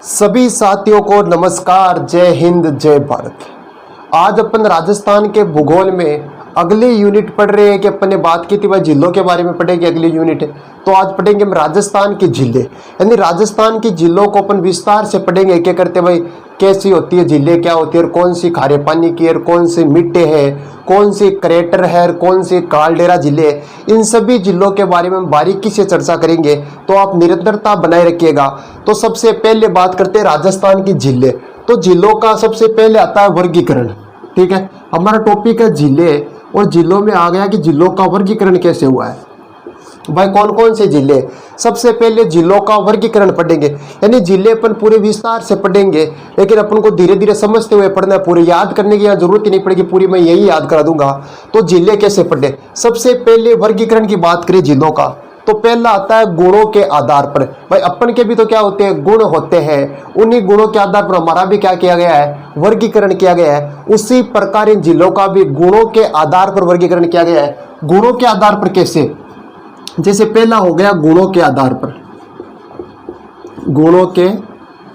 सभी साथियों को नमस्कार, जय हिंद, जय भारत। आज अपन राजस्थान के भूगोल में अगले यूनिट पढ़ रहे हैं कि अपन ने बात की थी भाई जिलों के बारे में पढ़ेंगे अगले यूनिट। तो आज पढ़ेंगे हम राजस्थान की जिले, यानी राजस्थान की जिलों को अपन विस्तार से पढ़ेंगे। क्या करते भाई, कैसी होती है जिले, क्या होती है, और कौन सी खारे पानी की, और कौन से मिट्टे हैं, कौन सी क्रेटर है, और कौन सी कालडेरा जिले है। इन सभी जिलों के बारे में हम बारीकी से चर्चा करेंगे, तो आप निरंतरता बनाए रखिएगा। तो सबसे पहले बात करते हैं राजस्थान की जिले। तो जिलों का सबसे पहले आता है वर्गीकरण। ठीक है, हमारा टॉपिक है जिले, और जिलों में आ गया कि जिलों का वर्गीकरण कैसे हुआ है। भाई कौन कौन से जिले, सबसे पहले जिलों का वर्गीकरण पढ़ेंगे, यानी जिले अपन पूरे विस्तार से पढ़ेंगे, लेकिन अपन को धीरे धीरे समझते हुए पढ़ना है। पूरे याद करने की यहाँ जरूरत ही नहीं पड़ेगी, पूरी मैं यही याद करा दूंगा। तो जिले कैसे पढ़े, सबसे पहले वर्गीकरण की बात करें जिलों का, तो पहला आता है गुणों के आधार पर। भाई अपन के भी तो क्या होते हैं, गुण होते हैं। उन्हीं गुणों के आधार पर हमारा भी क्या किया गया है, वर्गीकरण किया गया है। उसी प्रकार इन जिलों का भी गुणों के आधार पर वर्गीकरण किया गया है। गुणों के आधार पर कैसे, जैसे पहला हो गया गुणों के आधार पर। गुणों के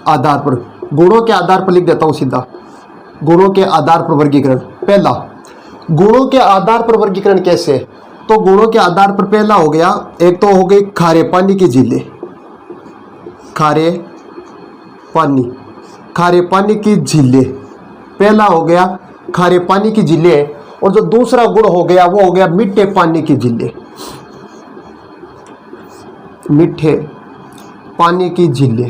आधार पर, गुणों के आधार पर लिख देता हूं सीधा, गुणों के आधार पर वर्गीकरण। पहला गुणों के आधार पर वर्गीकरण कैसे, तो गुणों के आधार पर पहला हो गया, एक तो हो गई खारे पानी की झीलें, खारे पानी, खारे पानी की झीलें, पहला हो गया खारे पानी की झीलें। और जो दूसरा गुण हो गया वो हो गया मीठे पानी की झीलें, मीठे पानी की झीलें।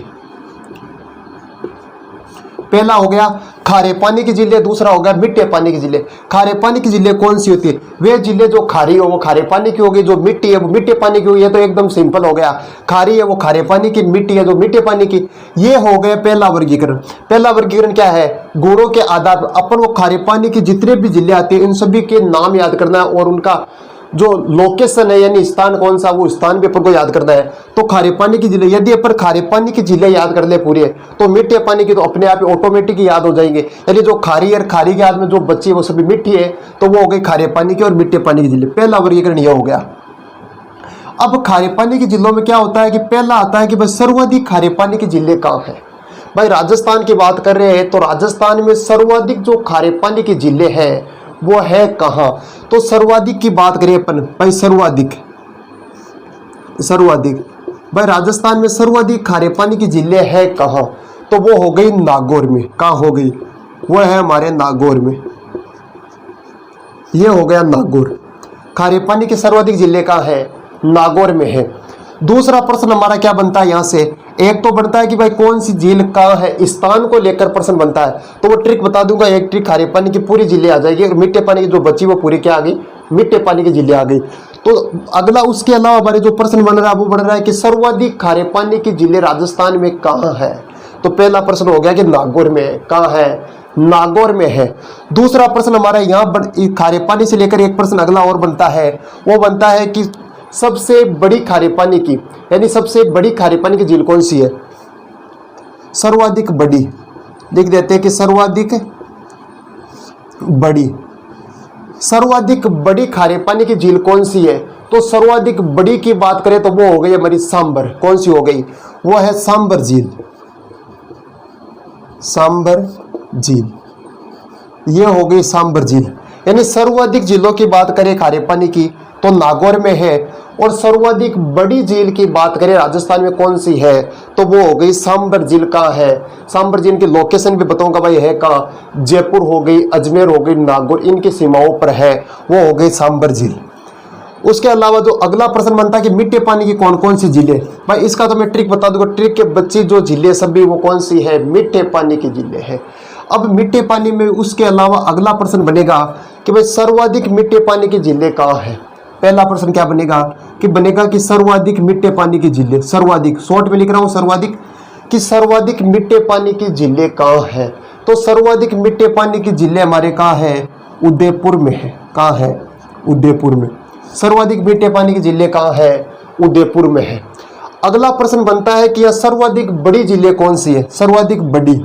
पहला हो गया खारे पानी की झीलें, दूसरा हो गया मीठे पानी की झीलें। खारे पानी की झीलें कौन सी होती है, वे झीलें जो खारी हो वो खारे पानी की होगी, जो मिट्टी है वो मीठे पानी की होगी। ये तो एकदम सिंपल हो गया, खारी है वो खारे पानी की, मिट्टी है जो मीठे पानी की। ये हो गया पहला वर्गीकरण। पहला वर्गीकरण क्या है, गुणों के आधार पर अपन वो खारे पानी की जितने भी जिले आती है इन सभी के नाम याद करना है, और उनका जो लोकेशन है यानी स्थान कौन सा, वो स्थान भी अपन को याद करना है। तो खारे पानी की झीलें, यदि अपन खारे पानी की झीलें याद कर ले पूरी, तो मीठे पानी की तो अपने आप ऑटोमेटिक याद हो जाएंगे। यानी जो खारी है, खारी के याद में जो बची है वो सभी मिट्टी है, तो वो हो गई खारे पानी की और मीठे पानी की झीलें। पहला वर्गीकरण यह हो गया। अब खारे पानी की झीलों में क्या होता है कि पहला आता है कि भाई सर्वाधिक खारे पानी की झीलें कहाँ है। भाई राजस्थान की बात कर रहे हैं तो राजस्थान में सर्वाधिक जो खारे पानी की झीलें हैं वो है कहां, तो सर्वाधिक की बात करें अपन, भाई सर्वाधिक, सर्वाधिक भाई राजस्थान में सर्वाधिक खारे पानी की झीलें है कहां, तो वो हो गई नागौर में। कहां हो गई, वो है हमारे नागौर में। ये हो गया नागौर, खारे पानी की सर्वाधिक झीलें कहां है, नागौर में है। दूसरा प्रश्न हमारा क्या बनता है यहाँ से, एक तो बनता है कि भाई कौन सी झील कहाँ है, स्थान को लेकर प्रश्न बनता है। तो वो ट्रिक बता दूंगा, एक ट्रिक खारे पानी की पूरी झीलें आ जाएगी, और मीठे पानी की जो बची वो पूरी क्या आ गई, मीठे पानी की झीलें आ गई। तो अगला उसके अलावा हमारे जो प्रश्न बन रहा है वो बन रहा है कि सर्वाधिक खारे पानी की झीलें राजस्थान में कहाँ है। तो पहला प्रश्न हो गया कि नागौर में, कहाँ है, नागौर में है। दूसरा प्रश्न हमारा यहाँ खारे पानी से लेकर एक प्रश्न अगला और बनता है, वो बनता है कि सबसे बड़ी खारे पानी की, यानी सबसे बड़ी खारे पानी की झील कौन सी है, सर्वाधिक बड़ी, लिख देते हैं कि सर्वाधिक बड़ी, सर्वाधिक बड़ी खारे पानी की झील कौन सी है। तो सर्वाधिक बड़ी की बात करें तो वो हो गई हमारी सांबर। कौन सी हो गई, वो है सांबर झील, सांबर झील, ये हो गई सांबर झील। यानी सर्वाधिक झीलों की बात करें खारे पानी की तो नागौर में है, और सर्वाधिक बड़ी झील की बात करें राजस्थान में कौन सी है, तो वो हो गई सांबर झील। कहाँ है, सांबर झील की लोकेशन भी बताऊंगा भाई है कहाँ, जयपुर हो गई, अजमेर हो गई, नागौर, इनकी सीमाओं पर है, वो हो गई सांबर झील। उसके अलावा जो अगला प्रश्न बनता है कि मीठे पानी की कौन कौन सी झीलें, भाई इसका तो मैं ट्रिक बता दूंगा, ट्रिक के बच्चे जो झीलें सभी वो कौन सी है, मीठे पानी की झीलें है। अब मीठे पानी में उसके अलावा अगला प्रश्न बनेगा कि भाई सर्वाधिक मीठे पानी की झीलें कहाँ है। पहला प्रश्न क्या बनेगा कि सर्वाधिक मीठे पानी की झीलें, सर्वाधिक शॉर्ट में लिख रहा हूं सर्वाधिक, कि सर्वाधिक मीठे पानी की झीलें कहाँ है। तो सर्वाधिक मीठे पानी की झीलें हमारे कहाँ है, उदयपुर में है। कहाँ है, उदयपुर में। सर्वाधिक मीठे पानी की झीलें कहाँ है, उदयपुर में है। अगला प्रश्न बनता है कि यह सर्वाधिक बड़ी झीलें कौन सी है, सर्वाधिक बड़ी,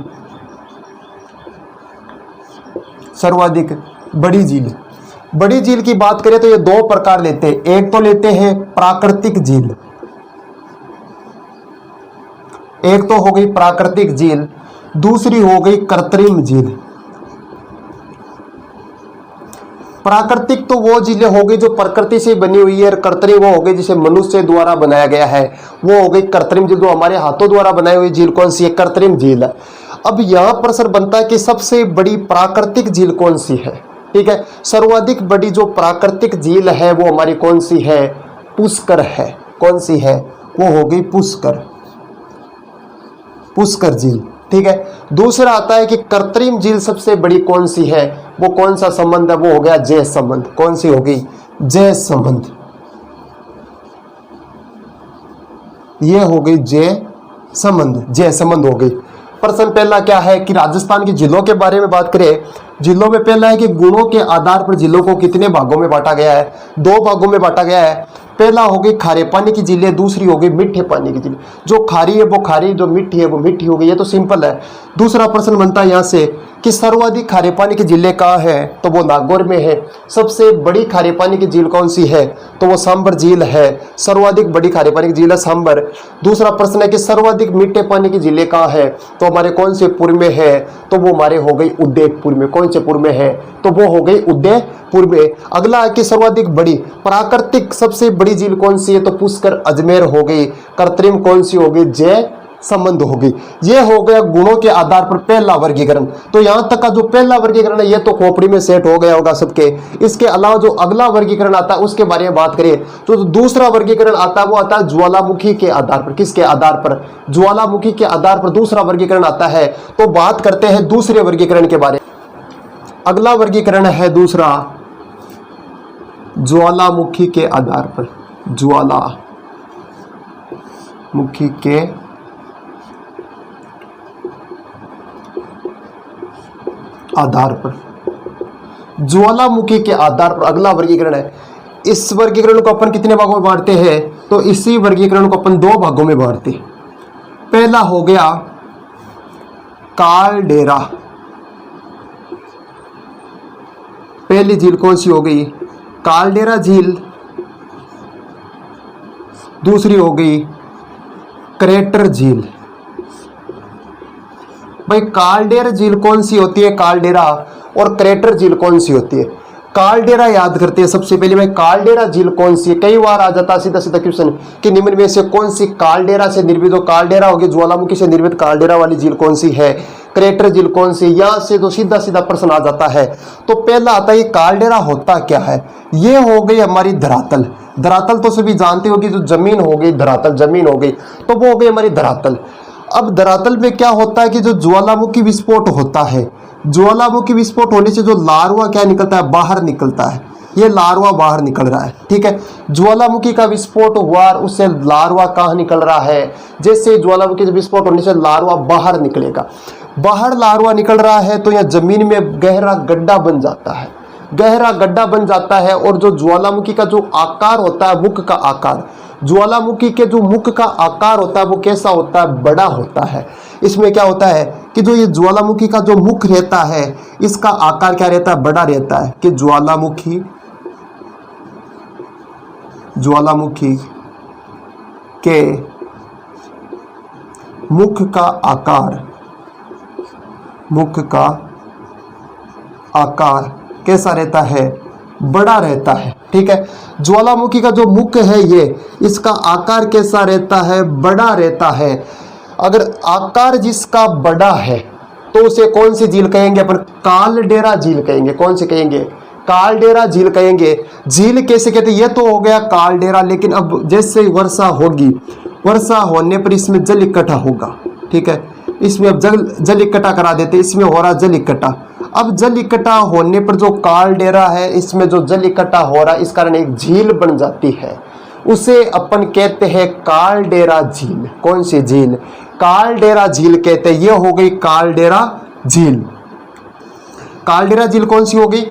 सर्वाधिक बड़ी झील। बड़ी झील की बात करें तो ये दो प्रकार लेते हैं, एक तो लेते हैं प्राकृतिक झील, एक तो हो गई प्राकृतिक झील, दूसरी हो गई कृत्रिम झील। प्राकृतिक तो वो झीलें हो गई जो प्रकृति से बनी हुई है, और कृत्रिम वो हो गई जिसे मनुष्य द्वारा बनाया गया है, वो हो गई कृत्रिम झील। जो हमारे हाथों द्वारा बनाई हुई झील कौन सी है? कृत्रिम झील है। अब यहां प्रश्न बनता है कि सबसे बड़ी प्राकृतिक झील कौन सी है? ठीक है, सर्वाधिक बड़ी जो प्राकृतिक झील है वो हमारी कौन सी है? पुष्कर है। कौन सी है? वो हो गई पुष्कर, पुष्कर झील। ठीक है, दूसरा आता है कि कृत्रिम झील सबसे बड़ी कौन सी है? वो कौन सा संबंध है? वो हो गया जय संबंध। कौन सी होगी? जय संबंध। ये हो गई जय संबंध, जय संबंध हो गई। प्रश्न पहला क्या है कि राजस्थान की झीलों के बारे में बात करें। झीलों में पहला है कि गुणों के आधार पर झीलों को कितने भागों में बांटा गया है? 2 भागों में बांटा गया है। पहला हो गई खारे पानी की झीलें, दूसरी हो गई मीठे पानी की झीलें। जो खारी है वो खारी, जो मीठी है वो मीठी हो गई। ये तो सिंपल है। दूसरा प्रश्न बनता है यहाँ से कि सर्वाधिक खारे पानी की झीलें कहाँ है? तो वो नागौर में है। सबसे बड़ी खारे पानी की झील कौन सी है? तो वो सांबर झील है। सर्वाधिक बड़ी खारे पानी की झील है सांबर। दूसरा प्रश्न है कि सर्वाधिक मीठे पानी की झीलें कहाँ है? तो हमारे कौन से पुर में है? तो वो हमारे हो गई उदयपुर में। कौन से पुर में है? तो वो हो गई उदयपुर में। अगला है कि सर्वाधिक बड़ी प्राकृतिक सबसे बड़ी झील कौन सी है? तो पुष्कर अजमेर हो गई। कृत्रिम कौन सी हो गई? जय संबंध हो गई। ये हो गया गुणों के आधार पर पहला वर्गीकरण। तो यहां तक का जो पहला वर्गीकरण है ये तो खोपड़ी में सेट हो गया होगा सबके। इसके अलावा जो अगला वर्गीकरण आता है उसके बारे में बात करें तो दूसरा वर्गीकरण आता है वो आता है ज्वालामुखी के आधार पर। किसके आधार पर? ज्वालामुखी के आधार पर दूसरा वर्गीकरण आता है। तो बात करते हैं दूसरे वर्गीकरण के बारे में। अगला वर्गीकरण है दूसरा ज्वालामुखी के आधार पर। ज्वालामुखी के आधार पर, ज्वालामुखी के आधार पर अगला वर्गीकरण है। इस वर्गीकरण को अपन कितने भागों में बांटते हैं? तो इसी वर्गीकरण को अपन 2 भागों में बांटते हैं। पहला हो गया कालडेरा। पहली झील कौन सी हो गई? कालडेरा झील। दूसरी हो गई क्रेटर झील। भाई कालडेरा झील कौन सी होती है? कालडेरा। और क्रेटर झील कौन सी होती है? कालडेरा याद करते हैं सबसे पहले। भाई कालडेरा झील कौन सी है? कई बार आ जाता सीधा सीधा क्वेश्चन कि निम्न में से कौन सी कालडेरा से निर्मित हो? कालडेरा होगी ज्वालामुखी से निर्मित। कालडेरा वाली झील कौन सी है? क्रेटर झील कौन सी? यहां से तो सीधा सीधा प्रश्न आ जाता है। तो पहला आता है कालडेरा होता क्या है? ये हो गई हमारी धरातल। धरातल तो सभी जानते हो कि जो जमीन हो गई, धरातल जमीन हो गई, तो वो हो गई हमारी धरातल। अब धरातल में क्या होता है कि जो ज्वालामुखी विस्फोट होता है, ज्वालामुखी विस्फोट होने से जो लार्वा क्या निकलता है? बाहर निकलता है। ये लार्वा बाहर निकल रहा है। ठीक है, ज्वालामुखी का विस्फोट हुआ और उससे लार्वा कहाँ निकल रहा है? जैसे ज्वालामुखी से विस्फोट होने से लार्वा बाहर निकलेगा। बाहर लार्वा निकल रहा है तो यह जमीन में गहरा गड्ढा बन जाता है। गहरा गड्ढा बन जाता है और जो ज्वालामुखी का जो आकार होता है, मुख का आकार, ज्वालामुखी के जो मुख का आकार होता है वो कैसा होता है? बड़ा होता है। इसमें क्या होता है कि जो ये ज्वालामुखी का जो मुख रहता है इसका आकार क्या रहता है? बड़ा रहता है। कि ज्वालामुखी के मुख का आकार कैसा रहता है? बड़ा रहता है। ठीक है, ज्वालामुखी का जो मुख है ये, इसका आकार कैसा रहता है? बड़ा रहता है। अगर आकार जिसका बड़ा है तो उसे कौन सी झील कहेंगे अपन? कालडेरा झील कहेंगे। कौन से कहेंगे? कालडेरा झील कहेंगे। झील कैसे कहते हैं? ये तो हो गया कालडेरा, लेकिन अब जैसे वर्षा होगी, वर्षा होने पर इसमें जल इकट्ठा होगा। ठीक है, इसमें अब जल इकट्ठा करा देते, इसमें हो रहा जल इकट्ठा। अब जल इकट्ठा होने पर जो कालडेरा है इसमें जो जल इकट्ठा हो रहा है इस कारण एक झील बन जाती है, उसे अपन कहते हैं कालडेरा झील। कौन सी झील? कालडेरा झील कहते हैं। ये हो गई कालडेरा झील। कालडेरा झील कौन सी हो गई?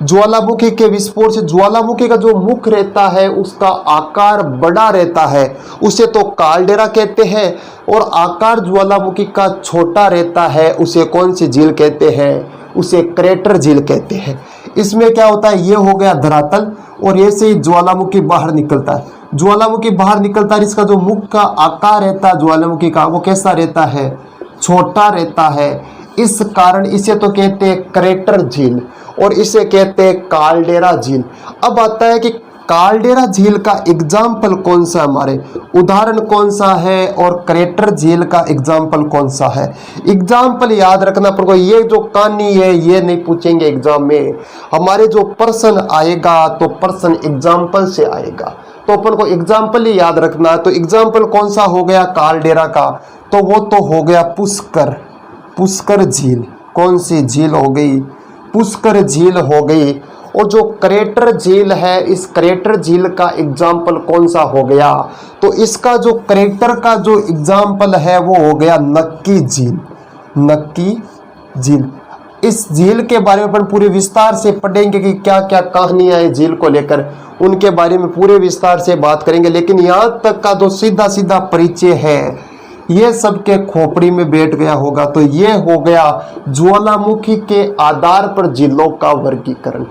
ज्वालामुखी के विस्फोट से ज्वालामुखी का जो मुख रहता है उसका आकार बड़ा रहता है, उसे तो कालडेरा कहते हैं। और आकार ज्वालामुखी का छोटा रहता है उसे कौन सी झील कहते हैं? उसे क्रेटर झील कहते हैं। इसमें क्या होता है? ये हो गया धरातल और ऐसे ही ज्वालामुखी बाहर निकलता है। ज्वालामुखी बाहर निकलता है, इसका जो मुख का आकार रहता है ज्वालामुखी का वो कैसा रहता है, छोटा रहता है। इस कारण इसे तो कहते हैं क्रेटर झील और इसे कहते हैं काल्डेरा झील। अब आता है कि काल्डेरा झील का एग्जाम्पल कौन सा, हमारे उदाहरण कौन सा है, और क्रेटर झील का एग्जाम्पल कौन सा है। एग्जाम्पल याद रखना पड़ेगा, ये जो कहानी है ये नहीं पूछेंगे एग्जाम में, हमारे जो प्रश्न आएगा तो प्रश्न एग्जाम्पल से आएगा, तो अपन को एग्जाम्पल ही याद रखना है। तो एग्जाम्पल कौन सा हो गया काल्डेरा का, तो वो तो हो गया पुष्कर, पुष्कर झील। कौन सी झील हो गई, पुष्कर झील हो गई। और जो क्रेटर झील है, इस क्रेटर झील का एग्जाम्पल कौन सा हो गया, तो इसका जो क्रेटर का जो एग्जाम्पल है वो हो गया नक्की झील, नक्की झील। इस झील के बारे में अपन पूरे विस्तार से पढ़ेंगे कि क्या क्या कहानियां है झील को लेकर, उनके बारे में पूरे विस्तार से बात करेंगे। लेकिन यहाँ तक का जो सीधा सीधा परिचय है ये सबके खोपड़ी में बैठ गया होगा। तो ये हो गया ज्वालामुखी के आधार पर झीलों का वर्गीकरण।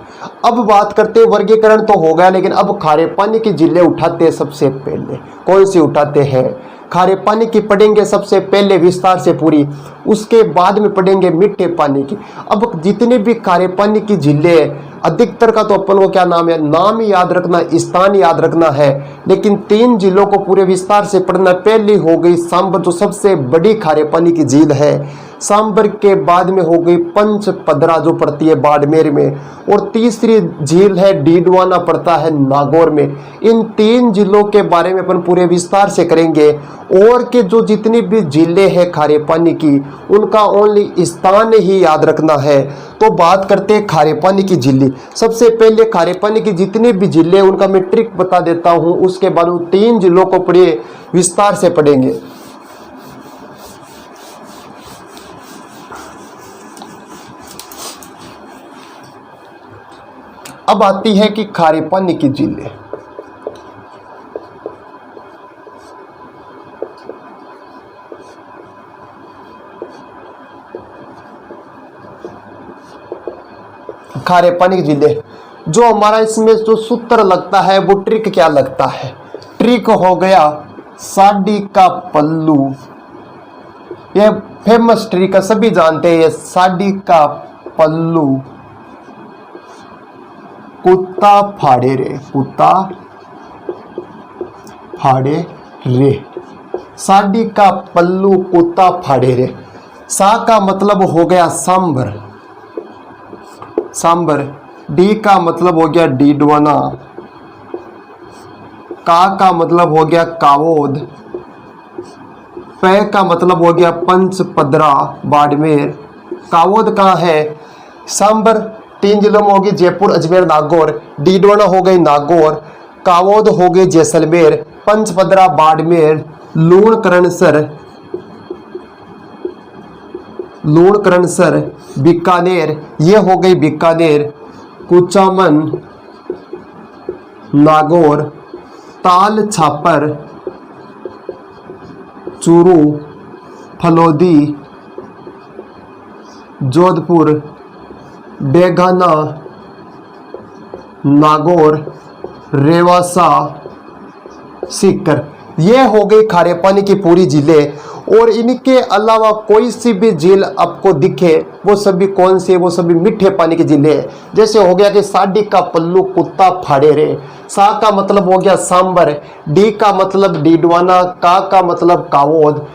अब बात करते हैं, वर्गीकरण तो हो गया, लेकिन अब खारे पानी की झीलें उठाते हैं सबसे पहले। कौन सी उठाते हैं, खारे पानी की पढ़ेंगे सबसे पहले विस्तार से पूरी, उसके बाद में पढ़ेंगे मीठे पानी की। अब जितने भी खारे पानी की झीलें, अधिकतर का तो अपन को क्या नाम है, नाम याद रखना, स्थान याद रखना है, लेकिन 3 झीलों को पूरे विस्तार से पढ़ना। पहली हो गई सांबर, जो सबसे बड़ी खारे पानी की झील है। सांबर के बाद में हो गई पंचपदरा जो पड़ती है बाड़मेर में, और तीसरी झील है डीडवाना पड़ता है नागौर में। इन 3 झीलों के बारे में अपन पूरे विस्तार से करेंगे। और के जो जितनी भी झीलें हैं खारे पानी की, उनका ओनली स्थान ही याद रखना है। तो बात करते हैं खारे पानी की झीलें। सबसे पहले खारे पानी की जितनी भी झीलें उनका मैं ट्रिक बता देता हूं, उसके बाद उन 3 झीलों को पढ़िए विस्तार से पढ़ेंगे। अब आती है कि खारे पानी की झीलें। खारे पानी की झीलें, जो हमारा इसमें जो सूत्र लगता है वो ट्रिक क्या लगता है, ट्रिक हो गया साड़ी का पल्लू। ये फेमस ट्रिक है, सभी जानते हैं, ये साड़ी का पल्लू कुत्ता फाड़े रे, कुत्ता फाड़े रे, साड़ी का पल्लू कुत्ता फाड़े रे। सा का मतलब हो गया सांबर, सांबर। डी का मतलब हो गया डीडवाना, का मतलब हो गया कावोद, पै का मतलब हो गया पंचपदरा बाड़मेर। कावोद कहाँ है, सांबर 3 जिलों में होगी, जयपुर अजमेर नागौर। डीडवाना हो गई नागौर, कावोद हो गई जैसलमेर, पंचपदरा बाड़मेर, लूणकरणसर बीकानेर, ये हो गई बीकानेर, कुचामन नागौर, ताल छापर चूरू, फलोदी जोधपुर, बेगाना नागौर, रेवासा सीकर। ये हो गई खारे पानी की पूरी झीलें। और इनके अलावा कोई सी भी झील आपको दिखे वो सभी कौन से, वो सभी मीठे पानी की झीलें हैं। जैसे हो गया कि साड़ी का पल्लू कुत्ता फाड़े रे, सा का मतलब हो गया सांबर, डी का मतलब डीडवाना, का मतलब कावोद,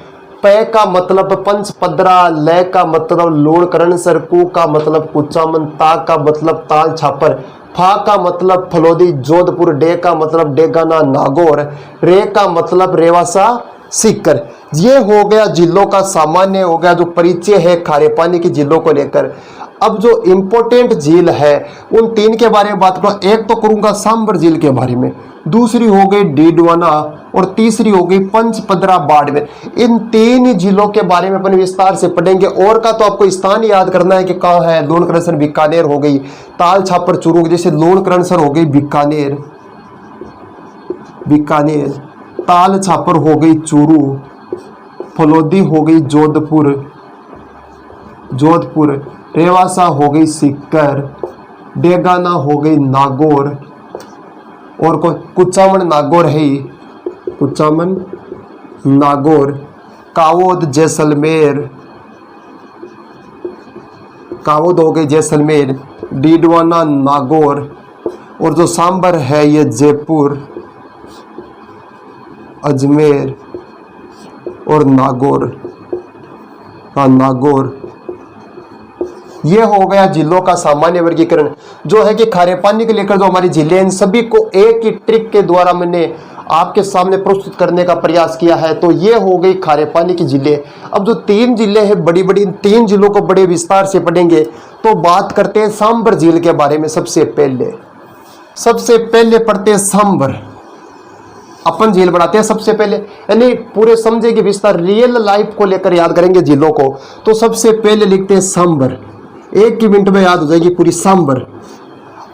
पै का मतलब पंचपदरा, लय का मतलब लूणकरणसर, कु का मतलब कुचामन, ता का मतलब ताल छापर, फा का मतलब फलोदी जोधपुर, डे का मतलब डेगाना नागौर, रे का मतलब रेवासा सीकर। ये हो गया झीलों का सामान्य हो गया जो परिचय है खारे पानी की झीलों को लेकर। अब जो इम्पोर्टेंट झील है उन 3 के बारे में बात करूँ। एक तो करूंगा सांबर झील के बारे में, दूसरी हो गई डीडवाना और तीसरी हो गई पंचपदरा बाड़मेर। इन 3 झीलों के बारे में अपन विस्तार से पढ़ेंगे। और का तो आपको स्थान याद करना है कि कहाँ है, लूणकरणसर बीकानेर हो गई, ताल छापर चूरू, जैसे लूणकरणसर हो गई बीकानेर, ताल छापर हो गई चूरू, फलोदी हो गई जोधपुर, रेवासा हो गई सीकर, डेगाना हो गई नागौर, और कोई कुचामन नागौर है ही, कुचामन नागौर, कावोद जैसलमेर, कावोद हो गई जैसलमेर, डीडवाना नागौर, और जो सांबर है ये जयपुर, अजमेर और नागौर। हाँ नागौर। ये हो गया जिलों का सामान्य वर्गीकरण, जो है कि खारे पानी को लेकर जो हमारी जिले हैं, इन सभी को एक ही ट्रिक के द्वारा मैंने आपके सामने प्रस्तुत करने का प्रयास किया है। तो ये हो गई खारे पानी की जिले। अब जो 3 जिले हैं बड़ी बड़ी, इन 3 जिलों को बड़े विस्तार से पढ़ेंगे। तो बात करते हैं सांबर झील के बारे में। सबसे पहले पढ़ते हैं सांबर, अपन झील बढ़ाते हैं सबसे पहले, यानी पूरे समझे कि विस्तार रियल लाइफ को लेकर याद करेंगे जिलों को। तो सबसे पहले लिखते हैं सांबर, 1 ही मिनट में याद हो जाएगी पूरी सांबर।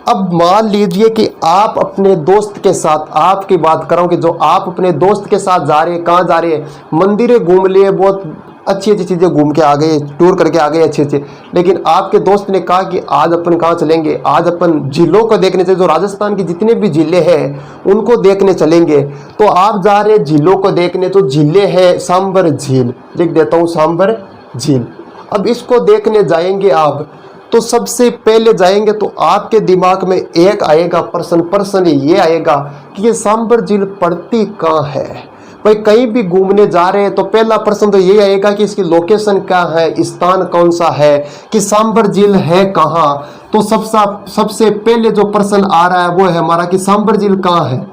अब मान लीजिए कि आप अपने दोस्त के साथ, आपकी बात कर रहा हूं कि जो आप अपने दोस्त के साथ जा रहे हैं, कहाँ जा रहे हैं, मंदिरें घूम लिए, बहुत अच्छी अच्छी चीज़ें घूम के आ गए, टूर करके आ गए अच्छे अच्छे, लेकिन आपके दोस्त ने कहा कि आज अपन कहाँ चलेंगे, आज अपन झीलों को देखने चले, जो राजस्थान की जितने भी जिले हैं उनको देखने चलेंगे। तो आप जा रहे हैं झीलों को देखने, तो झीलें हैं सांबर झील, लिख देता हूँ सांबर झील। अब इसको देखने जाएंगे आप, तो सबसे पहले जाएंगे तो आपके दिमाग में एक आएगा प्रश्न ये आएगा कि ये सांबर झील पड़ती कहाँ है। भाई कहीं भी घूमने जा रहे हैं तो पहला प्रश्न तो ये आएगा कि इसकी लोकेशन क्या है, स्थान कौन सा है, कि सांबर झील है कहाँ। तो सबसे पहले जो प्रश्न आ रहा है वो है हमारा कि सांबर झील कहाँ है,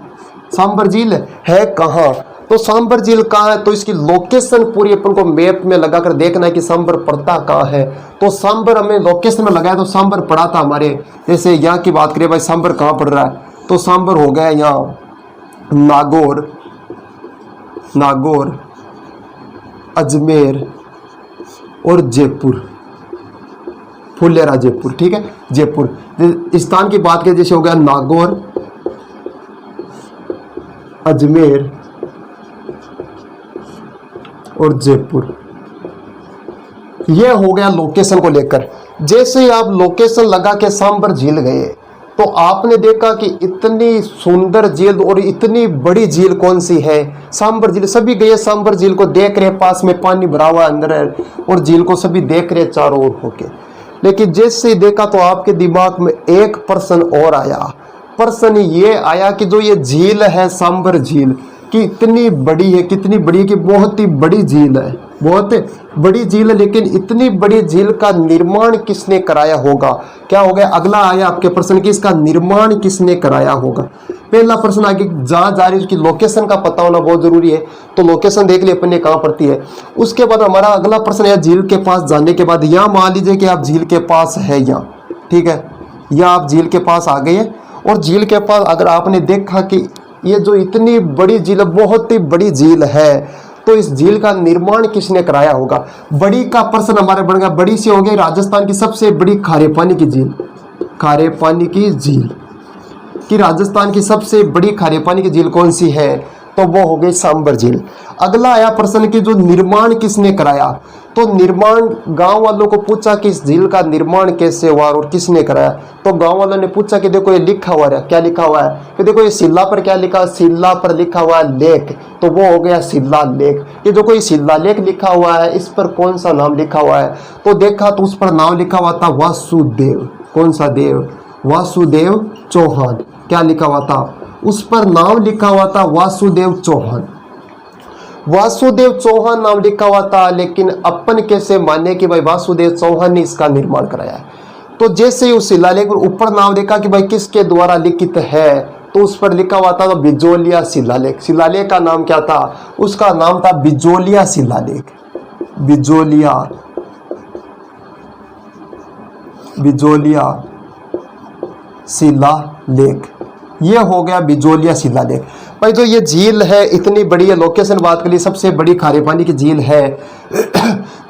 सांबर झील है कहाँ। तो सांबर झील कहाँ है, तो इसकी लोकेशन पूरी अपन को मैप में लगाकर देखना है कि सांबर पड़ता कहाँ है। तो सांबर हमें लोकेशन में लगाया तो सांबर पड़ा था हमारे, जैसे यहाँ की बात करें भाई सांबर कहाँ पड़ रहा है, तो सांबर हो गया यहाँ नागौर, अजमेर और जयपुर, फुलेरा जयपुर, ठीक है जयपुर। स्थान की बात करें जैसे हो गया नागौर, अजमेर और जयपुर। यह हो गया लोकेशन को लेकर। जैसे ही आप लोकेशन लगा के सांबर झील गए तो आपने देखा कि इतनी सुंदर झील और इतनी बड़ी झील कौन सी है, सांबर झील। सभी गए सांबर झील को देख रहे, पास में पानी भरा हुआ अंदर है और झील को सभी देख रहे चारों ओर होके। लेकिन जैसे ही देखा तो आपके दिमाग में एक प्रश्न और आया। प्रश्न ये आया कि जो ये झील है सांबर झील कि इतनी बड़ी है, कितनी बड़ी है कि बहुत ही बड़ी झील है, बहुत बड़ी झील है, लेकिन इतनी बड़ी झील का निर्माण किसने कराया होगा। क्या हो गया, अगला आया आपके प्रश्न कि इसका निर्माण किसने कराया होगा। पहला प्रश्न आगे जहाँ जा रही है उसकी लोकेशन का पता होना बहुत जरूरी है, तो लोकेशन देख लिए अपन ने कहाँ पड़ती है। उसके बाद हमारा अगला प्रश्न है झील के पास जाने के बाद, यहाँ मान लीजिए कि आप झील के पास है यहाँ, ठीक है, या आप झील के पास आ गए और झील के पास अगर आपने देखा कि ये जो इतनी बड़ी झील है, बहुत ही बड़ी झील है, तो इस झील का निर्माण किसने कराया होगा। बड़ी का प्रश्न हमारे बन गया, बड़ी सी हो गई राजस्थान की सबसे बड़ी खारे पानी की झील, खारे पानी की झील कि राजस्थान की सबसे बड़ी खारे पानी की झील कौन सी है, तो वो हो गई सांबर झील। अगला आया प्रश्न कि जो निर्माण किसने कराया, तो निर्माण गांव वालों को पूछा कि इस झील का निर्माण कैसे हुआ और किसने कराया। तो गांव वालों ने पूछा कि देखो ये लिखा हुआ है, क्या लिखा हुआ है, कि देखो ये शिला पर क्या लिखा, शिला पर लिखा हुआ है लेख, तो वो हो गया शिला लेख। ये जो कोई शिला लेख लिखा हुआ है इस पर कौन सा नाम लिखा हुआ है, तो देखा तो उस पर नाम लिखा हुआ था वासुदेव। कौन सा देव, वासुदेव चौहान। क्या लिखा हुआ था, उस पर नाम लिखा हुआ था वासुदेव चौहान, वासुदेव चौहान नाम लिखा हुआ था। लेकिन अपन कैसे माने कि भाई वासुदेव चौहान ने इसका निर्माण कराया है। तो जैसे ही उस शिलालेख पर ऊपर नाम देखा कि भाई किसके द्वारा लिखित है, तो उस पर लिखा हुआ था बिजोलिया शिलालेख। शिलालेख का नाम क्या था, उसका नाम था बिजोलिया शिलालेख, बिजोलिया शिलालेख। ये हो गया बिजोलिया शिलालेख। भाई जो ये झील है इतनी बड़ी है, लोकेशन बात कर ली, सबसे बड़ी खारे पानी की झील है।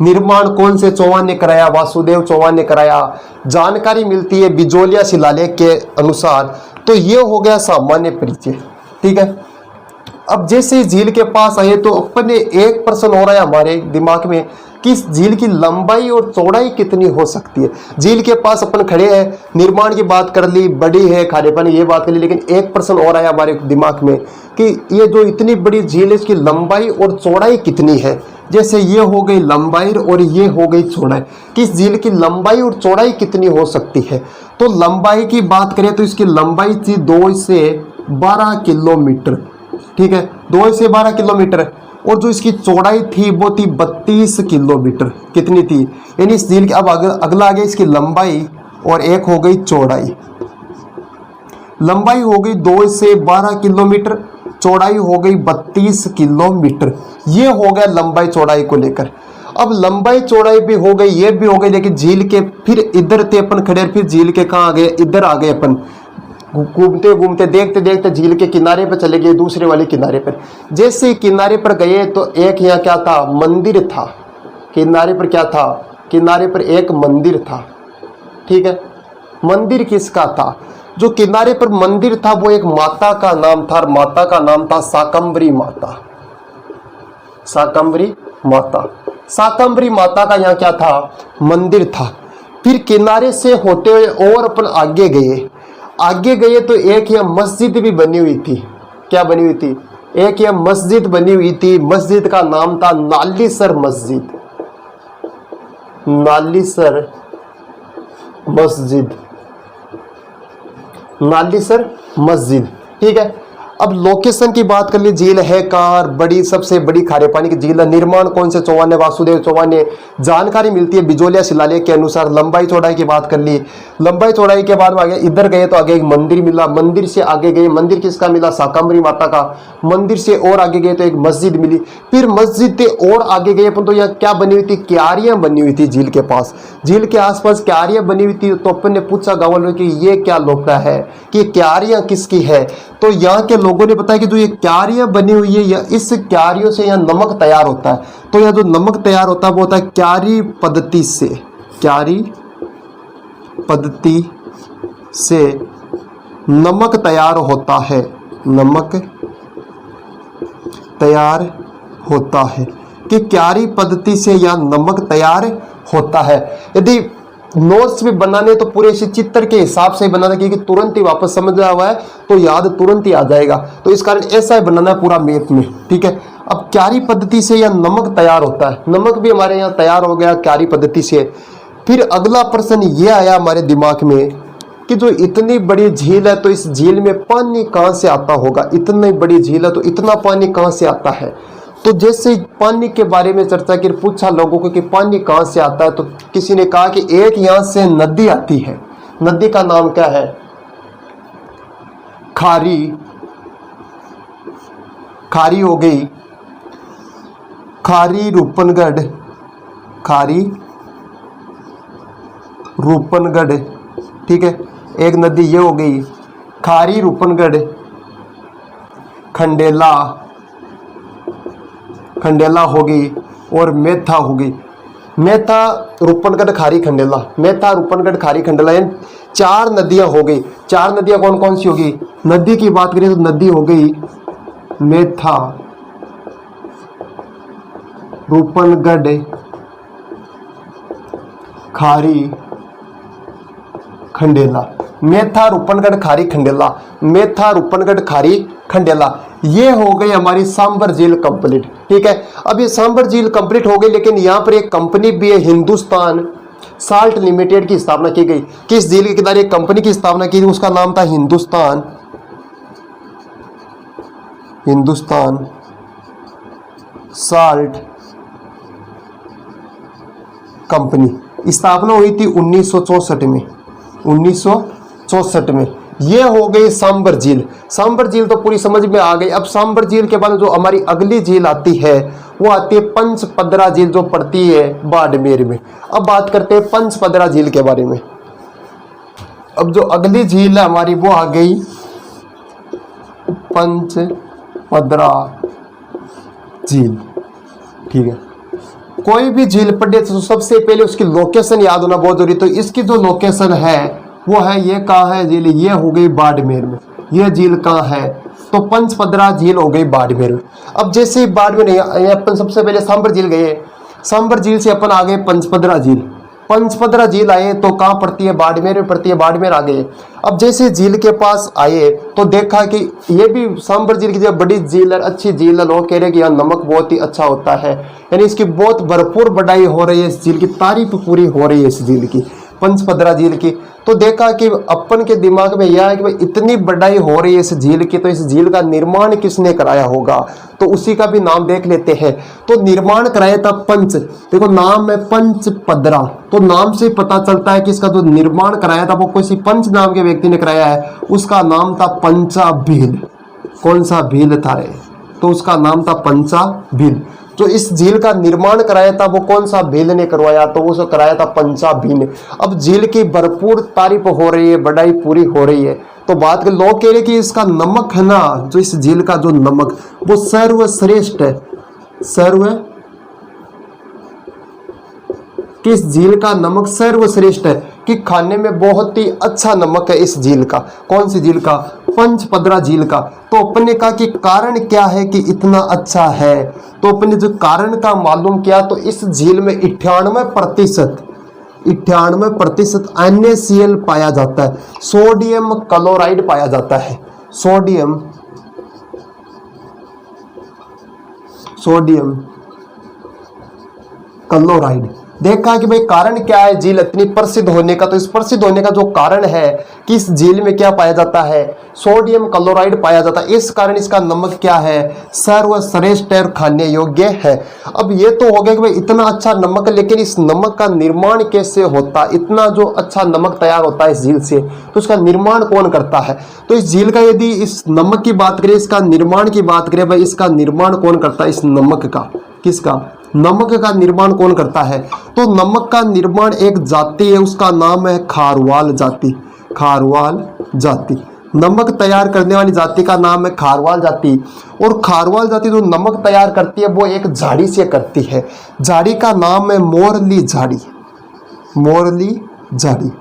निर्माण कौन से चौहान ने कराया, वासुदेव चौहान ने कराया। जानकारी मिलती है बिजोलिया शिलालेख के अनुसार। तो ये हो गया सामान्य परिचय, ठीक है। अब जैसे झील के पास आए तो अपने एक प्रश्न हो रहा है हमारे दिमाग में कि इस झील की लंबाई और चौड़ाई कितनी हो सकती है। झील के पास अपन खड़े हैं, निर्माण की बात कर ली, बड़ी है, खारे पानी ये बात कर ली, लेकिन एक प्रश्न और आया हमारे दिमाग में कि ये जो इतनी बड़ी झील है इसकी लंबाई और चौड़ाई कितनी है। जैसे ये हो गई लंबाई और ये हो गई चौड़ाई, कि इस झील की लंबाई और चौड़ाई कितनी हो सकती है। तो लंबाई की बात करें तो इसकी लंबाई थी 2 से 12 किलोमीटर, ठीक है, 2 से 12 किलोमीटर। और जो इसकी चौड़ाई थी वो थी 32 किलोमीटर। कितनी थी, यानी इस झील की, अब अगला आ गया इसकी लंबाई और एक हो गई चौड़ाई। लंबाई हो गई 2 से 12 किलोमीटर, चौड़ाई हो गई 32 किलोमीटर। ये हो गया लंबाई चौड़ाई को लेकर। अब लंबाई चौड़ाई भी हो गई, ये भी हो गई, लेकिन झील के फिर इधर थे अपन खड़े, फिर झील के कहाँ आ गए, इधर आ गए अपन, घूमते घूमते देखते देखते झील के किनारे पर चले गए, दूसरे वाले किनारे पर। जैसे ही किनारे पर गए तो एक यहाँ क्या था, मंदिर था। किनारे पर क्या था, किनारे पर एक मंदिर था, ठीक है। मंदिर किसका था, जो किनारे पर मंदिर था वो एक माता का नाम था, और माता का नाम था शाकंभरी माता। शाकंभरी माता, शाकंभरी माता का यहाँ क्या था, मंदिर था। फिर किनारे से होते हुए और अपन आगे गए, आगे गए तो एक यह मस्जिद भी बनी हुई थी। क्या बनी हुई थी, एक यह मस्जिद बनी हुई थी। मस्जिद का नाम था नालीसर मस्जिद, नालीसर मस्जिद, नालीसर मस्जिद, ठीक है। अब लोकेशन की बात कर ली, झील है कार बड़ी, सबसे बड़ी खारे पानी की झील है। निर्माण कौन से चौहान ने, वासुदेव चौहान ने। जानकारी मिलती है बिजोलिया शिलालेख के अनुसार। लंबाई चौड़ाई की बात कर ली, लंबाई चौड़ाई के बाद में आगे इधर गए तो आगे एक मंदिर मिला, मंदिर से आगे गए, मंदिर किसका मिला, शाकंभरी माता का। मंदिर से और आगे गए तो एक मस्जिद मिली, फिर मस्जिद से और आगे गए अपन तो यहाँ क्या बनी हुई थी, क्यारियां बनी हुई थी झील के पास। झील के आसपास क्यारियां बनी हुई थी। तो अपन ने पूछा गाँव वालों कि ये क्या लोकड़ा है, कि क्यारियां किसकी है। तो यहाँ के लोगों ने बताया कि जो ये क्यारियां बनी हुई है, या इस क्यारियों से यहाँ नमक तैयार होता है। तो यहाँ जो नमक तैयार होता है वो होता है क्यारी पद्धति से, क्यारी पद्धति से नमक तैयार होता है, नमक तैयार होता है, कि क्यारी पद्धति से यहाँ नमक तैयार होता है। यदि नोट्स भी बनाने तो पूरे इसी चित्र के हिसाब से ही बनाना, क्योंकि तुरंत ही वापस समझ में हुआ है तो याद तुरंत ही आ जाएगा। तो इस कारण ऐसा ही बनाना है पूरा मैथ में, ठीक है। अब क्यारी पद्धति से यह नमक तैयार होता है, नमक भी हमारे यहाँ तैयार हो गया क्यारी पद्धति से। फिर अगला प्रश्न ये आया हमारे दिमाग में कि जो इतनी बड़ी झील है तो इस झील में पानी कहाँ से आता होगा। इतनी बड़ी झील है तो इतना पानी कहाँ से आता है। तो जैसे पानी के बारे में चर्चा की, पूछा लोगों को कि पानी कहाँ से आता है, तो किसी ने कहा कि एक यहाँ से नदी आती है। नदी का नाम क्या है, खारी, खारी हो गई, खारी रूपनगढ़, खारी रूपनगढ़, ठीक है। एक नदी ये हो गई खारी रूपनगढ़, खंडेला, खंडेला हो गई, और मेथा हो गई। मेथा रूपनगढ़ खारी खंडेला, मेथा रूपनगढ़ खारी खंडेला, यानी 4 नदियां हो गई। 4 नदियां कौन कौन सी होगी। नदी की बात करें तो नदी हो गई मेथा, रूपनगढ़, खारी, खंडेला। मेथा रूपनगढ़ खारी खंडेला, मेथा रूपनगढ़ खारी खंडेला। ये हो गई हमारी सांबर झील कंप्लीट, ठीक है। अब ये सांबर झील कंप्लीट हो गई, लेकिन यहाँ पर एक कंपनी भी है, हिंदुस्तान साल्ट लिमिटेड की स्थापना की गई। किस झील के किनारे एक कंपनी की स्थापना की, उसका नाम था हिंदुस्तान, हिंदुस्तान साल्ट कंपनी। स्थापना हुई थी 1964 में, 1964 में। ये हो गई सांबर झील। सांबर झील तो पूरी समझ में आ गई। अब सांबर झील के बाद जो हमारी अगली झील आती है वो आती है पंचपदरा झील, जो पड़ती है बाड़मेर में। अब बात करते हैं पंचपदरा झील के बारे में। अब जो अगली झील है हमारी वो आ गई पंचपदरा झील, ठीक है। कोई भी झील पड़े तो सबसे पहले उसकी लोकेशन याद होना बहुत जरूरी। तो इसकी जो लोकेशन है वो है, ये कहाँ है झील, ये हो गई बाड़मेर में। ये झील कहाँ है, तो पंचपदरा झील हो गई बाड़मेर में। अब जैसे ही बाड़मेर अपन सबसे पहले सांबर झील गए, सांबर झील से अपन आ गए पंचपदरा झील। पंचपदरा झील आए तो कहाँ पड़ती है, बाड़मेर में पड़ती है, बाड़मेर आ गए। अब जैसे झील के पास आए तो देखा कि ये भी सांबर झील की जगह बड़ी झील है, अच्छी झील है, लोग कह रहे हैं कि यहाँ नमक बहुत ही अच्छा होता है, यानी इसकी बहुत भरपूर बढ़ाई हो रही है, इस झील की तारीफ पूरी हो रही है इस झील की, पंचपदरा झील की। तो देखा कि अपन के दिमाग में यह है कि भाई इतनी बढ़ाई हो रही है इस झील की, तो इस झील का निर्माण किसने कराया होगा, तो उसी का भी नाम देख लेते हैं। तो निर्माण कराया था पंच, देखो नाम है पंचपदरा, तो नाम से पता चलता है कि इसका जो निर्माण कराया था वो किसी पंच नाम के व्यक्ति ने कराया है, उसका नाम था पंचा भील। कौन सा भील था रे, तो उसका नाम था पंचा भील। जो इस झील का निर्माण कराया था वो कौन सा भील ने करवाया, तो वो कराया था पंचा भील ने। अब झील की भरपूर तारीफ हो रही है, बढ़ाई पूरी हो रही है, तो बात के लोग कह रहे कि इसका नमक है ना, जो इस झील का जो नमक वो सर्वश्रेष्ठ है, किस झील का नमक सर्वश्रेष्ठ है, कि खाने में बहुत ही अच्छा नमक है इस झील का। कौन सी झील का, पंचपदरा झील का। तो अपने का कि कारण क्या है कि इतना अच्छा है, तो अपने जो कारण का मालूम किया तो इस झील में 98% NaCl पाया जाता है, सोडियम क्लोराइड पाया जाता है, सोडियम क्लोराइड। देखा कि भाई कारण क्या है झील इतनी प्रसिद्ध होने का, तो इस प्रसिद्ध होने का जो कारण है कि इस झील में क्या पाया जाता है, सोडियम क्लोराइड पाया जाता है, इस कारण इसका नमक क्या है, सर्वश्रेष्ठ और खाने योग्य है। अब ये तो हो गया कि भाई इतना अच्छा नमक, लेकिन इस नमक का निर्माण कैसे होता, इतना जो अच्छा नमक तैयार होता है इस झील से, तो इसका निर्माण कौन करता है। तो इस झील का यदि इस नमक की बात करें, इसका निर्माण की बात करें, भाई इसका निर्माण कौन करता है, इस नमक का, किसका, नमक का निर्माण कौन करता है। तो नमक का निर्माण एक जाति है, उसका नाम है खारवाल जाति, खारवाल जाति। नमक तैयार करने वाली जाति का नाम है खारवाल जाति। और खारवाल जाति जो नमक तैयार करती है वो एक झाड़ी से करती है, झाड़ी का नाम है मोरली झाड़ी, मोरली झाड़ी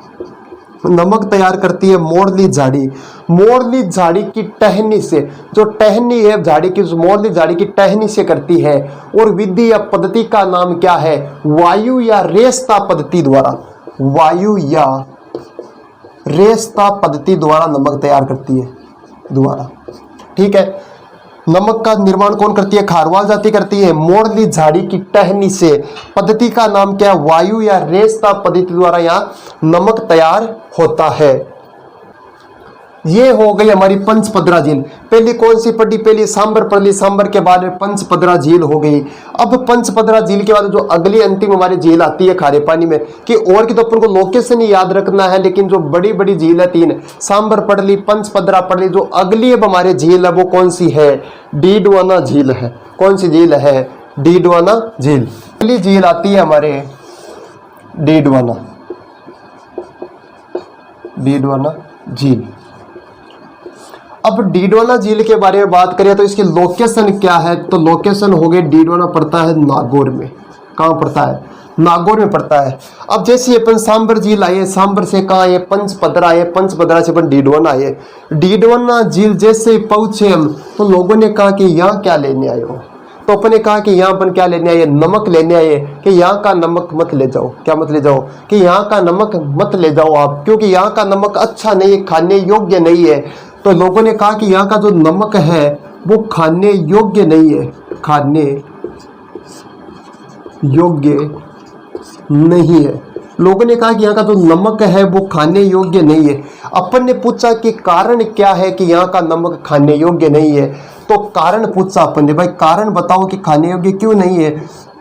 नमक तैयार करती है मोरली झाड़ी। मोरली झाड़ी की टहनी से, जो टहनी है झाड़ी की, मोरली झाड़ी की टहनी से करती है। और विधि या पद्धति का नाम क्या है, वायु या रेस्ता पद्धति द्वारा, वायु या रेस्ता पद्धति द्वारा नमक तैयार करती है, द्वारा, ठीक है। नमक का निर्माण कौन करती है, खारवाल जाति करती है, मोरली झाड़ी की टहनी से। पद्धति का नाम क्या है, वायु या रेस्ता पद्धति द्वारा यहाँ नमक तैयार होता है। ये हो गई हमारी पंचपदरा झील। पहली कौन सी पढ़ी, पहली सांबर पढ़ ली, सांबर के बाद में पंचपदरा झील हो गई। अब पंचपदरा झील के बाद जो अगली अंतिम हमारी झील आती है खारे पानी में, कि और की तो अपन को लोकेशन ही याद रखना है, लेकिन जो बड़ी बड़ी झील है तीन, सांबर पढ़ ली, पंचपदरा पढ़ ली, जो अगली अब हमारी झील है वो कौन सी है, डीडवाना झील है। कौन सी झील है, डीडवाना झील। अगली झील आती है हमारे डीडवाना, डीडवाना झील। अब डीडवाना झील के बारे में बात करें तो इसकी लोकेशन क्या है, तो लोकेशन हो गई, डीडवाना पड़ता है नागौर में। कहाँ पड़ता है, नागौर में पड़ता है। अब जैसे अपन सांबर झील आए, सांबर से कहाँ आए, पंचपदरा आए, पंचपदरा से अपन डीडवाना आए। डीडवाना झील जैसे पहुंचे हम, तो लोगों ने कहा कि यहाँ क्या लेने आए हो, तो अपन ने कहा कि यहाँ अपन क्या लेने आए, नमक लेने आए, कि यहाँ का नमक मत ले जाओ। क्या मत ले जाओ, कि यहाँ का नमक मत ले जाओ आप, क्योंकि यहाँ का नमक अच्छा नहीं है, खाने योग्य नहीं है। तो लोगों ने कहा कि यहाँ का जो नमक है वो खाने योग्य नहीं है, खाने योग्य नहीं है। लोगों ने कहा कि यहाँ का जो नमक है वो खाने योग्य नहीं है। अपन ने पूछा कि कारण क्या है कि यहाँ का नमक खाने योग्य नहीं है, तो कारण पूछा अपन ने, भाई कारण बताओ कि खाने योग्य क्यों नहीं है।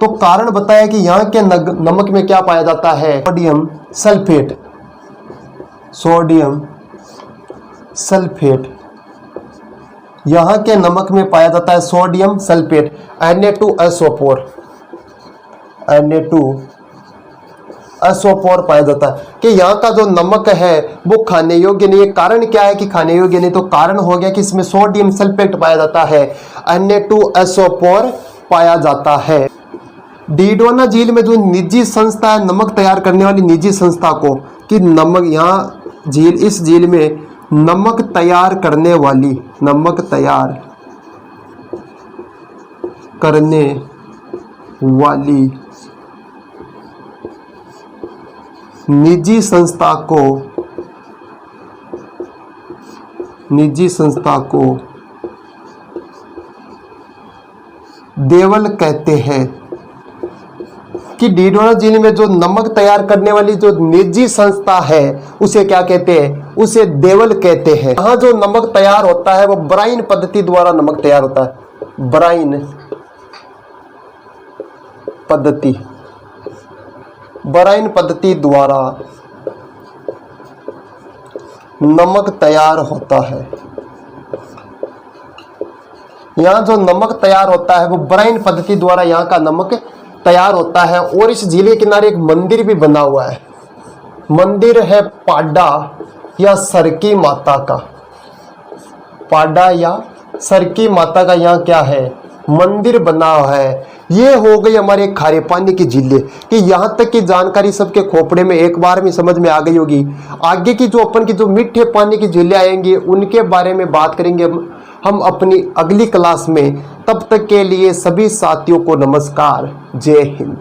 तो कारण बताया कि यहाँ के नमक में क्या पाया जाता है, सोडियम सल्फेट, सोडियम सल्फेट। यहाँ के नमक में पाया जाता है सोडियम सल्फेट, Na2SO4, Na2SO4 पाया जाता है, कि यहाँ का जो नमक है वो खाने योग्य नहीं है। कारण क्या है कि खाने योग्य नहीं, तो कारण हो गया कि इसमें सोडियम सल्फेट पाया जाता है, Na2SO4 पाया जाता है। डीडवाना झील में जो निजी संस्था है, नमक तैयार करने वाली निजी संस्था को, कि नमक यहाँ झील, इस झील में नमक तैयार करने वाली, नमक तैयार करने वाली निजी संस्था को देवल कहते हैं। कि डीडवाना झील में जो नमक तैयार करने वाली जो निजी संस्था है उसे क्या कहते हैं? उसे देवल कहते हैं। यहाँ जो नमक तैयार होता है वो ब्राइन पद्धति द्वारा नमक तैयार होता है। ब्राइन पद्धति द्वारा नमक तैयार होता है। यहाँ जो नमक तैयार होता है वो ब्राइन पद्धति द्वारा यहाँ का नमक तैयार होता है। और इस झील के किनारे एक मंदिर भी बना हुआ है। मंदिर है पाडा या सरकी माता का। पाडा या सरकी माता का यहाँ क्या है? मंदिर बना हुआ है। ये हो गई हमारे खारे पानी की झीलें। कि यहाँ तक की जानकारी सबके खोपड़े में एक बार में समझ में आ गई होगी। आगे की जो अपन की जो मीठे पानी की झीलें आएंगी उनके बारे में बात करेंगे हम अपनी अगली क्लास में। तब तक के लिए सभी साथियों को नमस्कार। जय हिंद।